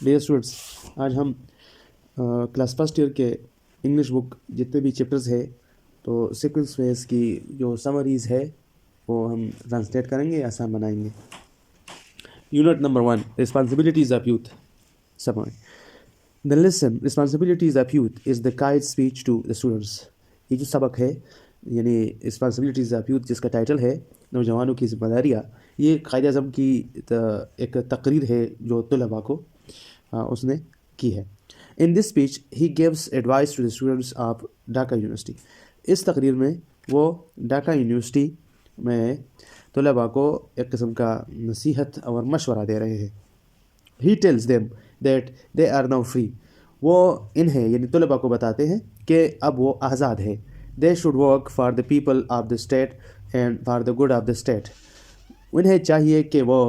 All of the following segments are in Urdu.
ڈیئر اسٹوڈنٹس، آج ہم کلاس فرسٹ ایئر کے انگلش بک جتنے بھی چیپٹرز ہے تو سیکوینس ویز کی جو سمریز ہے وہ ہم ٹرانسلیٹ کریں گے، آسان بنائیں گے. Unit number 1، responsibilities of youth. Summary. The lesson responsibilities of youth is the guide speech to the students. یہ جو سبق ہے یعنی رسپانسبلٹیز آف یوتھ جس کا ٹائٹل ہے نوجوانوں کی ذمہ داریاں، یہ قائد اعظم کی ایک تقریر ہے جو طلباء کو اس نے کی ہے. In this speech he gives advice to the students of Dhaka university. اس تقریر میں وہ ڈھاکہ یونیورسٹی میں طلباء کو ایک قسم کا نصیحت اور مشورہ دے رہے ہیں. He tells them that they are now free. وہ انہیں یعنی طلباء کو بتاتے ہیں کہ اب وہ آزاد ہے. They should work for the people of the state and for the good of the state. انہیں چاہیے کہ وہ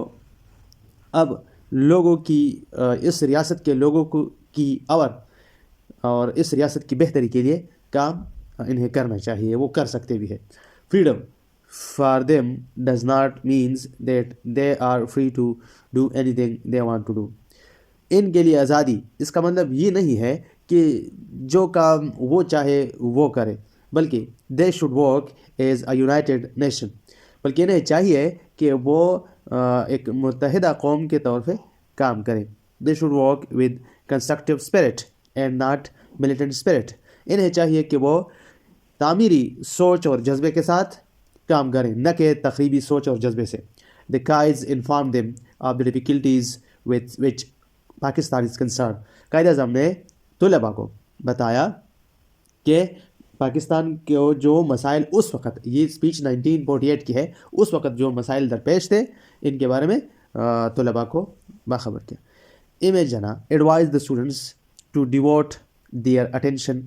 اب لوگوں کی اس ریاست کے لوگوں کی اور اس ریاست کی بہتری کے لیے کام انہیں کرنا چاہیے، وہ کر سکتے بھی ہے. Freedom for them does not means that they are free to do anything they want to do. ان کے لیے آزادی اس کا مطلب یہ نہیں ہے کہ جو کام وہ چاہے وہ کرے، بلکہ they should work as a united nation. بلکہ انہیں چاہیے کہ وہ ایک متحدہ قوم کے طور پہ کام کریں. They should work with constructive spirit and not militant spirit. انہیں چاہیے کہ وہ تعمیری سوچ اور جذبے کے ساتھ کام کریں، نہ کہ تخریبی سوچ اور جذبے سے. The guides informed them of the difficulties with which Pakistan is concerned. Quaid Azam نے طلباء کو بتایا کہ پاکستان کے جو مسائل اس وقت، یہ اسپیچ 1948 کی ہے، اس وقت جو مسائل درپیش تھے ان کے بارے میں طلباء کو باخبر کیا. Image Jana advised the students to devote their attention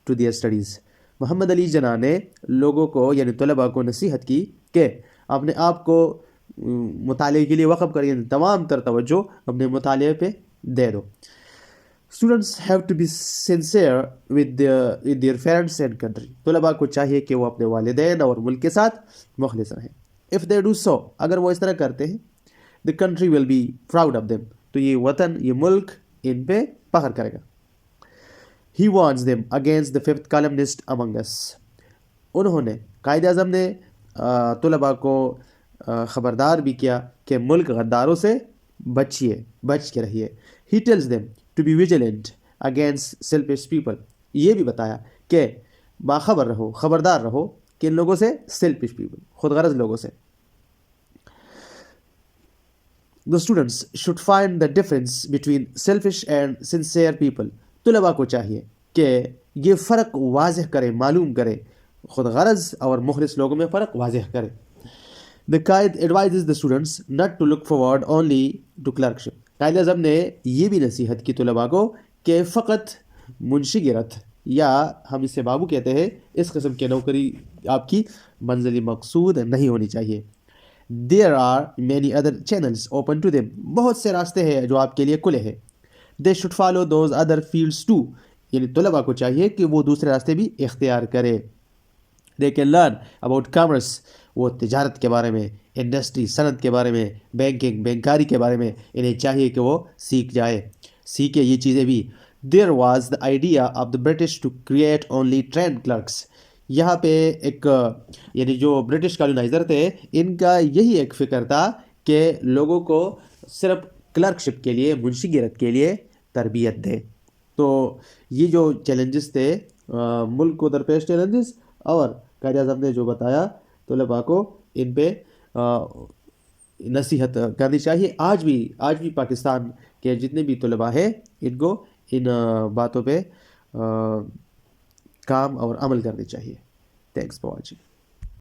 to their studies. محمد علی جناح نے لوگوں کو یعنی طلباء کو نصیحت کی کہ اپنے آپ کو مطالعے کے لیے وقف کریے، تمام تر توجہ اپنے مطالعے پہ دے دو. Students have to be sincere with their parents and country. طلباء کو چاہیے کہ وہ اپنے والدین اور ملک کے ساتھ مخلص رہیں. If they do so, اگر وہ اس طرح کرتے ہیں، the country will be proud of them. تو یہ وطن، یہ ملک ان پہ فخر کرے گا. He warns them against the fifth columnist among us. انہوں نے قائد اعظم نے طلباء کو خبردار بھی کیا کہ ملک غداروں سے بچ کے رہیے. He tells them to be vigilant against selfish people. یہ بھی بتایا کہ باخبر رہو، خبردار رہو کن لوگوں سے؟ selfish people، خود غرض لوگوں سے. The students should find the difference between selfish and sincere people. طلباء کو چاہیے کہ یہ فرق واضح کرے، معلوم کرے، خود غرض اور مخلص لوگوں میں فرق واضح کرے. The guide advises the students not to look forward only to clerkship. Quaid Azam نے یہ بھی نصیحت کی طلباء کو کہ فقط منشی گرت یا ہم اسے بابو کہتے ہیں، اس قسم کی نوکری آپ کی منزلی مقصود نہیں ہونی چاہیے. There are many other channels open to them. بہت سے راستے ہیں جو آپ کے لیے کھلے ہیں. They should follow those other fields too. یعنی طلباء کو چاہیے کہ وہ دوسرے راستے بھی اختیار کرے. They can learn about commerce. وہ تجارت کے بارے میں، انڈسٹری صنعت کے بارے میں، بینکنگ بینکاری کے بارے میں انہیں چاہیے کہ وہ سیکھے یہ چیزیں بھی. There was the idea of the British to create only trained clerks. یہاں پہ ایک یعنی جو برٹش کالونائزر تھے ان کا یہی ایک فکر تھا کہ لوگوں کو صرف کلرکشپ کے لیے، منشی گرت کے لیے تربیت دے. تو یہ جو چیلنجز تھے ملک کو درپیش چیلنجز، اور قائد اعظم نے جو بتایا طلباء کو ان پہ نصیحت کرنی چاہیے. آج بھی پاکستان کے جتنے بھی طلباء ہیں ان کو ان باتوں پہ کام اور عمل کرنی چاہیے. Thanks for watching.